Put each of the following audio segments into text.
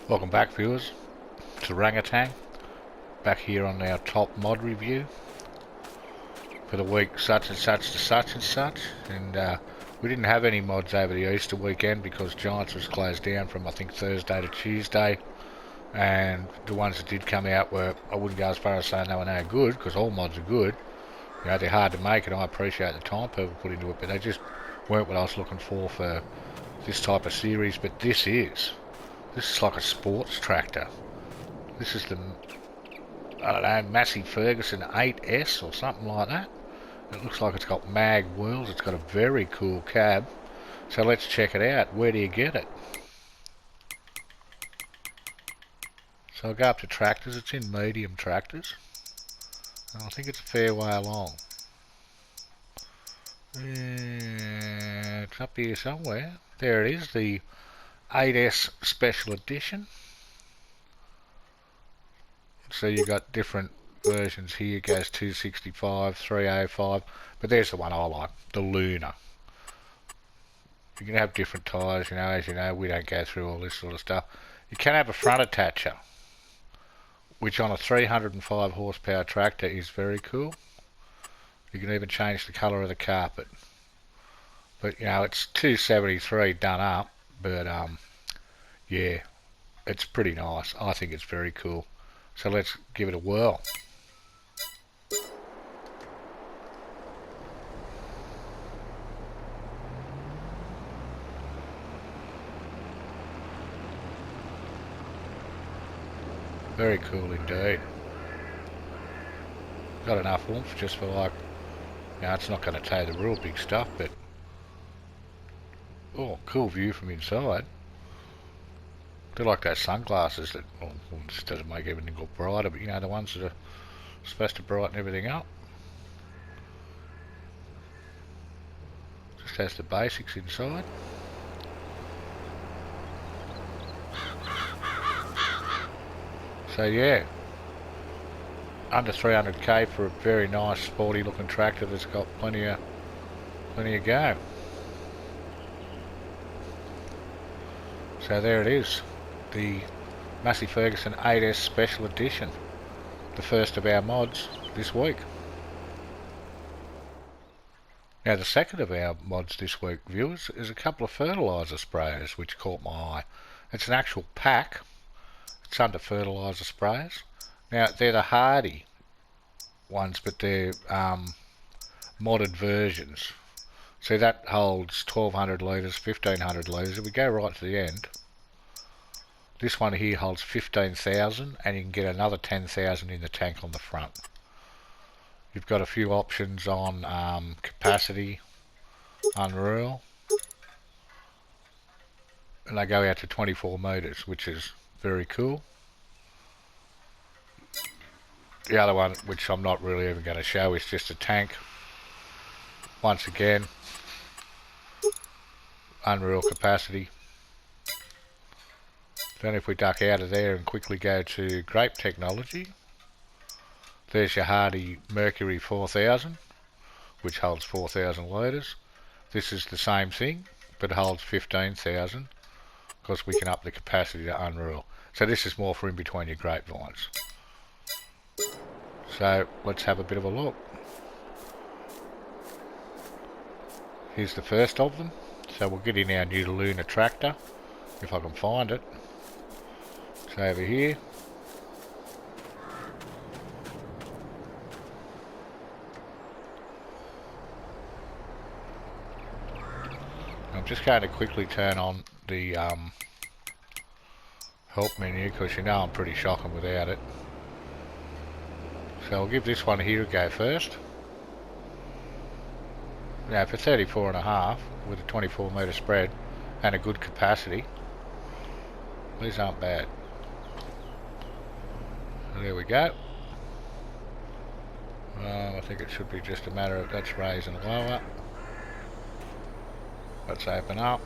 Welcome back, viewers, to Rangatang. Back here on our top mod review for the week such and such to such and such. And we didn't have any mods over the Easter weekend because Giants was closed down from I think Thursday to Tuesday. And the ones that did come out were, I wouldn't go as far as saying they were no good, because all mods are good. You know, they're hard to make, and I appreciate the time people put into it, but they just weren't what I was looking for this type of series. But this is like a sports tractor. This is the, I don't know, Massey Ferguson 8S or something like that. It looks like it's got mag wheels. It's got a very cool cab. So let's check it out. Where do you get it? So I'll go up to tractors. It's in medium tractors. And I think it's a fair way along. It's up here somewhere. There it is, the 8S Special Edition. So you got different versions here. It goes 265, 305, but there's the one I like, the Lunar. You can have different tyres, you know, as you know, we don't go through all this sort of stuff. You can have a front attacher, which on a 305 horsepower tractor is very cool. You can even change the colour of the carpet. But you know, it's 273 done up, but yeah, it's pretty nice. I think it's very cool. So let's give it a whirl. Very cool indeed. Got enough oomph just for, like, you know, it's not going to tow the real big stuff, but oh, cool view from inside. They're like those sunglasses that, well, just doesn't make everything look brighter, but you know, the ones that are supposed to brighten everything up. Just has the basics inside. So yeah, under 300k for a very nice sporty looking tractor that's got plenty of go. So there it is, the Massey Ferguson 8S Special Edition, the first of our mods this week. Now the second of our mods this week, viewers, is a couple of fertiliser sprayers which caught my eye. It's an actual pack. It's under fertiliser sprayers. Now they're the Hardy ones, but they're modded versions. See, that holds 1200 litres, 1500 litres. If we go right to the end, this one here holds 15,000, and you can get another 10,000 in the tank on the front. You've got a few options on capacity, unreal, and they go out to 24 metres, which is very cool. The other one, which I'm not really even going to show, is just a tank. Once again, unreal capacity. Then if we duck out of there and quickly go to grape technology, there's your Hardy Mercury 4000, which holds 4,000 litres. This is the same thing, but holds 15,000, because we can up the capacity to unreal. So this is more for in between your grapevines. So let's have a bit of a look. Here's the first of them. So we'll get in our new Lunar tractor, if I can find it. It's over here. I'm just going to quickly turn on the help menu, because you know I'm pretty shocking without it. So I'll give this one here a go first. Now for 34.5 with a 24 metre spread and a good capacity, these aren't bad. So there we go. I think it should be just a matter of that's raise and lower. Let's open up.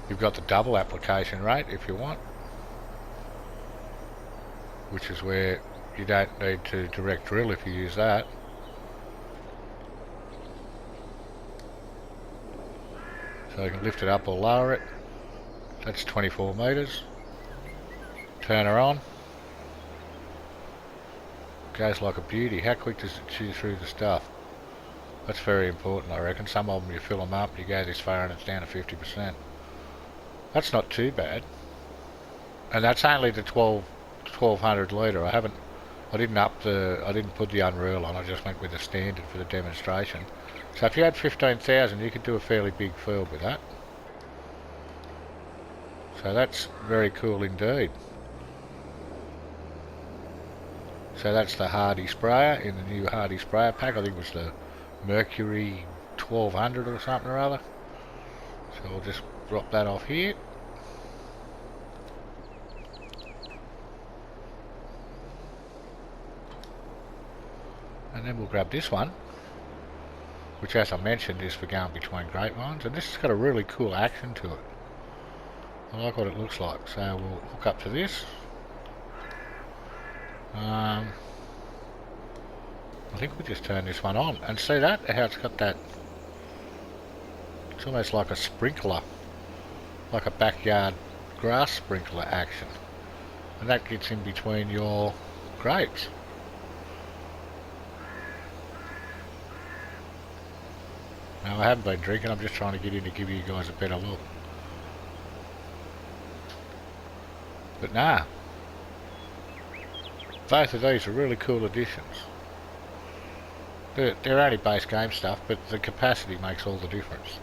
You've got the double application rate if you want, which is where you don't need to direct drill if you use that. So you can lift it up or lower it. That's 24 metres. Turn her on. Goes like a beauty. How quick does it chew through the stuff? That's very important, I reckon. Some of them you fill them up, you go this far and it's down to 50%. That's not too bad. And that's only the 1200 litre. I didn't put the Unreal on, I just went with the standard for the demonstration. So if you had 15,000 you could do a fairly big field with that. So that's very cool indeed. So that's the Hardy sprayer in the new Hardy sprayer pack. I think it was the Mercury 1200 or something or other. So we'll just drop that off here. And then we'll grab this one, which as I mentioned is for going between grapevines, and this has got a really cool action to it. I like what it looks like. So we'll hook up to this. I think we'll just turn this one on and see that, how it's got that, it's almost like a sprinkler, like a backyard grass sprinkler action, and that gets in between your grapes. Now I haven't been drinking, I'm just trying to get in to give you guys a better look. But nah, both of these are really cool additions. They're only base game stuff, but the capacity makes all the difference.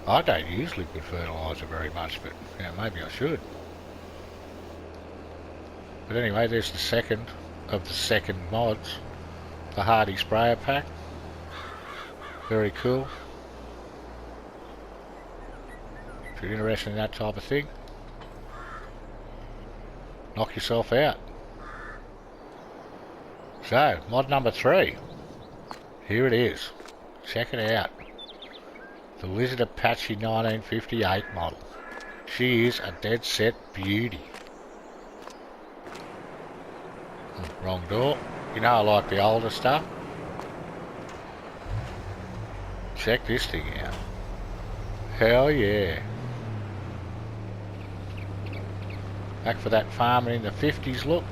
I don't use liquid fertiliser very much, but yeah, maybe I should. But anyway, there's the second of the second mods, the Hardy sprayer pack. Very cool. If you're interested in that type of thing, knock yourself out. So, mod number 3. Here it is. Check it out. The Lizard Apache 1958 model. She is a dead set beauty. Wrong door. You know I like the older stuff. Check this thing out. Hell yeah. Back for that farming in the 50s look.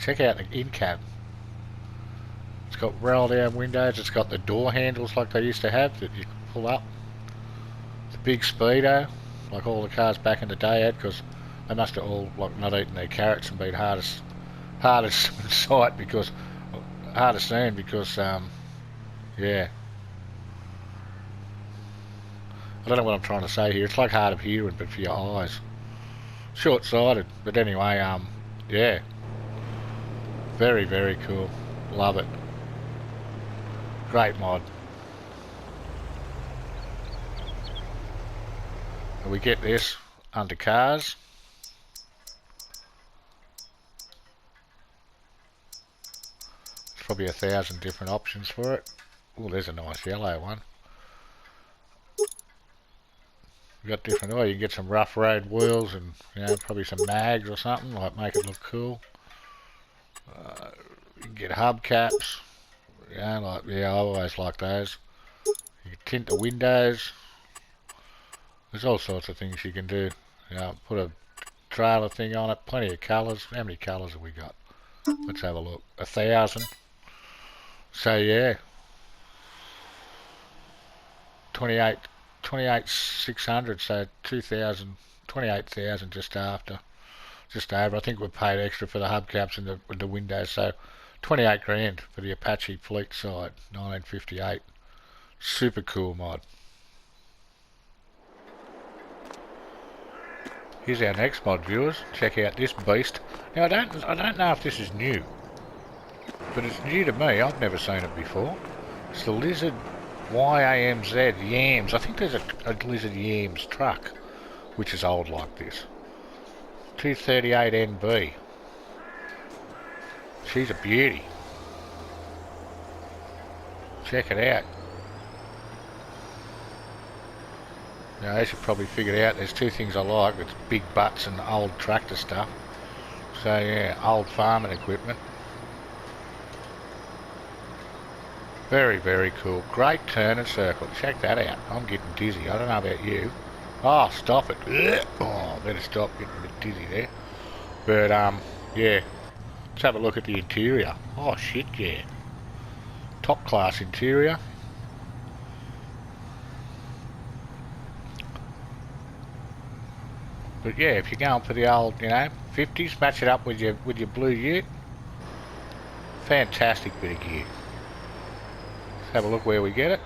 Check out the in-cab. It's got roll down windows, it's got the door handles like they used to have that you pull up. The big speedo, like all the cars back in the day had, because they must have all like not eaten their carrots and been hardest sight because hardest seen because yeah. I don't know what I'm trying to say here. It's like hard of hearing but for your eyes. Short-sighted, but anyway, yeah. Very, very cool. Love it. Great mod. And we get this under cars. There's probably 1,000 different options for it. Oh, there's a nice yellow one. We've got different, you can get some rough road wheels and, you know, probably some mags or something, like make it look cool. You can get hubcaps. Yeah, like, yeah, I always like those. You can tint the windows. There's all sorts of things you can do. You know, put a trailer thing on it. Plenty of colours. How many colours have we got? Let's have a look. 1,000. So yeah, 28,600. So 2,000, 28,000 just after, just over. I think we paid extra for the hubcaps and the windows. So 28 grand for the Apache Fleet side, 1958. Super cool mod. Here's our next mod, viewers. Check out this beast. Now I don't know if this is new, but it's new to me. I've never seen it before. It's the Lizard YAMZ Yams. I think there's a Lizard Yams truck, which is old like this. 238 NB. She's a beauty. Check it out. Now, as you probably figured out, there's two things I like. It's big butts and old tractor stuff. So yeah, old farming equipment. Very, very cool. Great turn and circle. Check that out. I'm getting dizzy. I don't know about you. Oh, stop it. Oh, better stop getting a bit dizzy there. But, yeah. Let's have a look at the interior. Oh, shit, yeah. Top class interior. But yeah, if you're going for the old, 50s, match it up with your blue ute. Fantastic bit of gear. Let's have a look where we get it.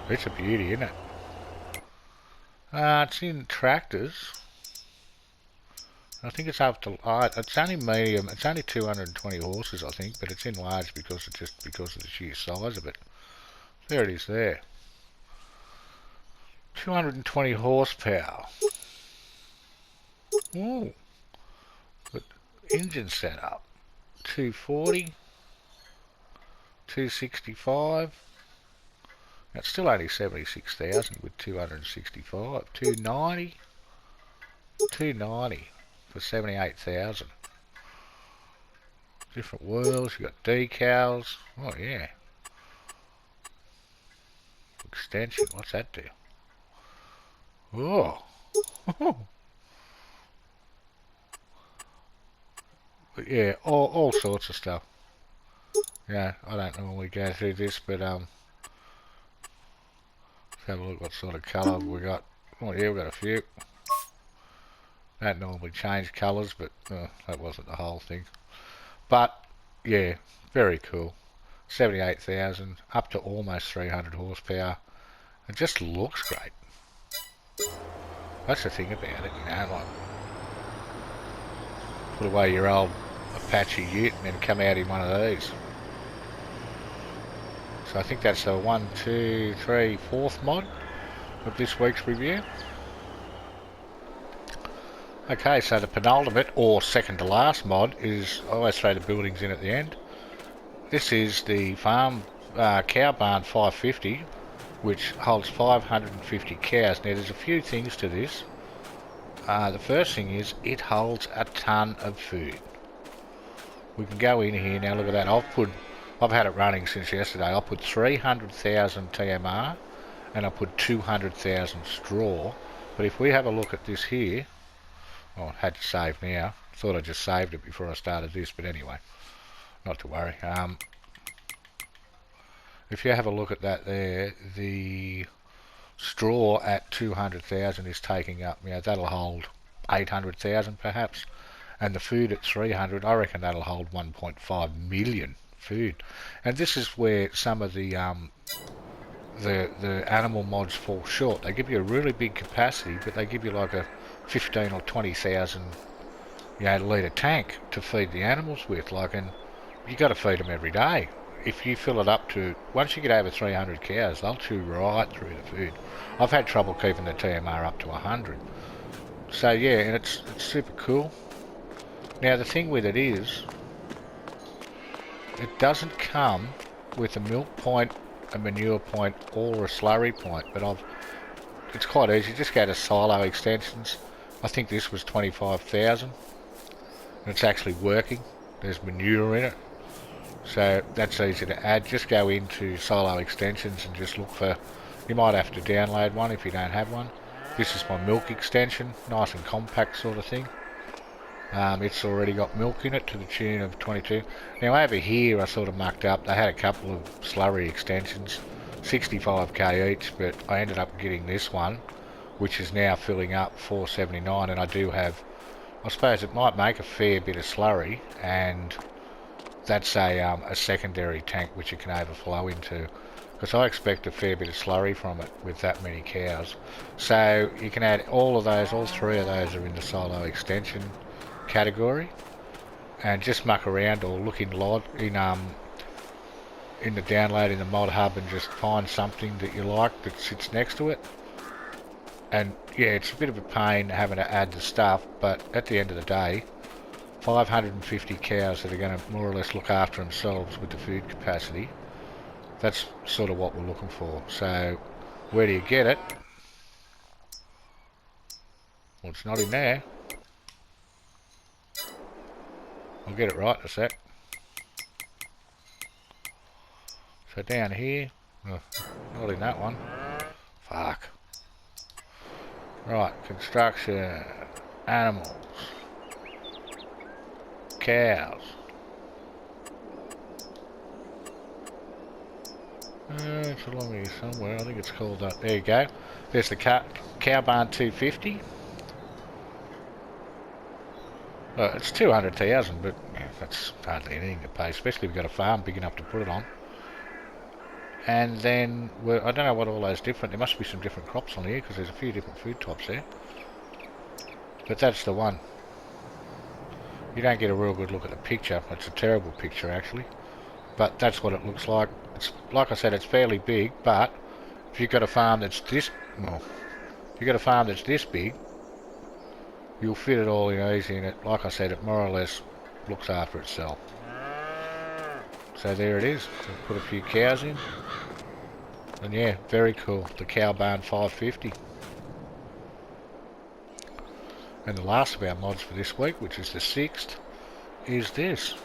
It's a beauty, isn't it? It's in tractors. I think it's up to, it's only medium, it's only 220 horses I think, but it's in large because of the sheer size of it. There it is there. 220 horsepower. Ooh. But engine setup. 240. 265. That's still only 76,000 with 265. 290. 290 for 78,000. Different wheels, you got decals. Oh yeah. Extension, what's that do? Oh. But yeah, all sorts of stuff. Yeah, I don't normally go through this, but let's have a look what sort of colour we got. Oh yeah, we've got a few. Don't normally change colours, but that wasn't the whole thing. But yeah, very cool. 78,000 up to almost 300 horsepower. It just looks great. That's the thing about it, like put away your old Apache ute and then come out in one of these. So I think that's the 1, 2, 3, 4th mod of this week's review. Okay, so the penultimate or second to last mod is, I always throw the buildings in at the end. This is the farm cow barn 550, which holds 550 cows. Now there's a few things to this. The first thing is it holds a ton of food. We can go in here now. Look at that. I've had it running since yesterday. I put 300,000 TMR and I put 200,000 straw. But if we have a look at this here, oh, I had to save now. Thought I just saved it before I started this, but anyway, not to worry. If you have a look at that there, the straw at 200,000 is taking up, that'll hold 800,000 perhaps, and the food at 300, I reckon that'll hold 1.5 million food. And this is where some of the animal mods fall short. They give you a really big capacity, but they give you like a 15 or 20,000 litre tank to feed the animals with. And you got to feed them every day. If you fill it up to, once you get over 300 cows, they'll chew right through the food. I've had trouble keeping the TMR up to 100. So yeah, and it's super cool. Now the thing with it is, it doesn't come with a milk point, a manure point, or a slurry point, but it's quite easy. Just go to silo extensions. I think this was 25,000, and it's actually working. There's manure in it. So that's easy to add. Just go into silo extensions and just look for, you might have to download one if you don't have one. This is my milk extension, nice and compact sort of thing. It's already got milk in it to the tune of 22. Now over here I sort of mucked up. They had a couple of slurry extensions, 65k each, but I ended up getting this one, which is now filling up 479, and I do have, I suppose it might make a fair bit of slurry, and that's a secondary tank which you can overflow into, because I expect a fair bit of slurry from it with that many cows. So you can add all of those, all three of those are in the silo extension category, and just muck around or look in the download in the mod hub and just find something that you like that sits next to it. And yeah, it's a bit of a pain having to add the stuff, but at the end of the day, 550 cows that are going to more or less look after themselves with the food capacity. That's sort of what we're looking for. So where do you get it? Well, it's not in there. I'll get it right in a sec. So down here, oh, not in that one. Fuck. Right, construction, animals, cows. It's along here somewhere. I think it's called that. There you go. There's the cow barn 250. It's 200,000, but yeah, that's hardly anything to pay, especially if you've got a farm big enough to put it on. And then, I don't know what all those different, there must be some different crops on here because there's a few different food types there. But that's the one. You don't get a real good look at the picture. It's a terrible picture actually. But that's what it looks like. It's, like I said, it's fairly big, but if you've got a farm that's this, well, if you've got a farm that's this big, you'll fit it all in easy, and it, like I said, it more or less looks after itself. So there it is. We'll put a few cows in. And yeah, very cool. The cow barn 550. And the last of our mods for this week, which is the 6th, is this.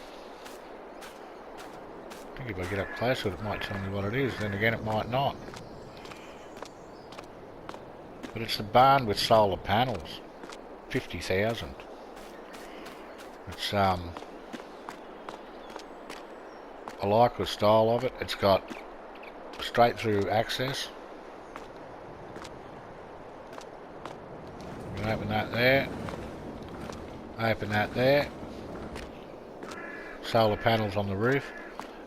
I think if I get up closer it might tell me what it is, then again it might not. But it's the barn with solar panels. 50,000. It's I like the style of it. It's got straight through access. You can open that there. Open that there. Solar panels on the roof.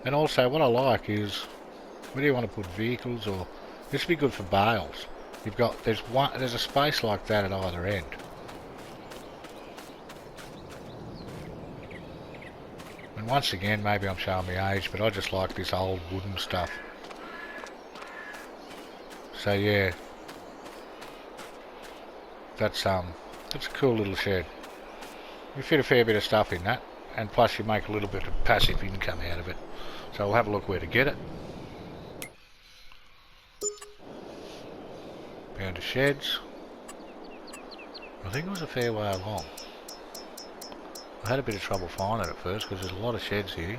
And also what I like is, where do you want to put vehicles, or this would be good for bales. You've got, there's a space like that at either end. And once again, maybe I'm showing my age, but I just like this old wooden stuff. So yeah, that's a cool little shed. You fit a fair bit of stuff in that, and plus you make a little bit of passive income out of it. So we'll have a look where to get it. Down to sheds. I think it was a fair way along. I had a bit of trouble finding it at first because there's a lot of sheds here.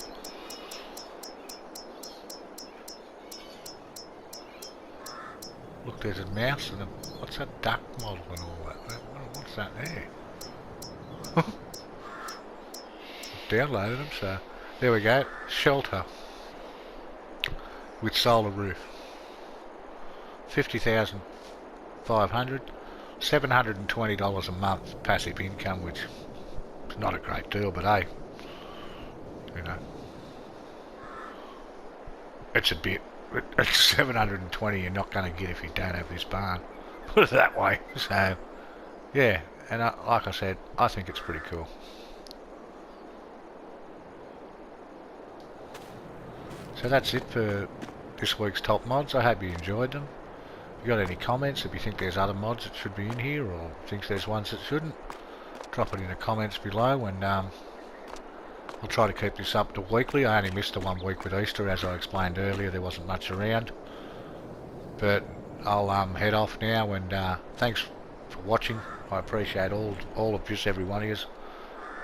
Look, there's a mouse and what's that duck model and all that? What's that there? Downloaded them, so there we go. Shelter with solar roof. 50,500, $720 a month passive income, which is not a great deal, but hey, you know, it's a bit. It's 720 you're not going to get if you don't have this barn. Put it that way. So yeah, and like I said, I think it's pretty cool. So that's it for this week's top mods. I hope you enjoyed them. If you got any comments, if you think there's other mods that should be in here, or think there's ones that shouldn't, drop it in the comments below, and I'll try to keep this up to weekly. I only missed the 1 week with Easter, as I explained earlier. There wasn't much around, but I'll head off now, and thanks for watching. I appreciate all of just every one of you,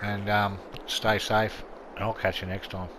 and stay safe, and I'll catch you next time.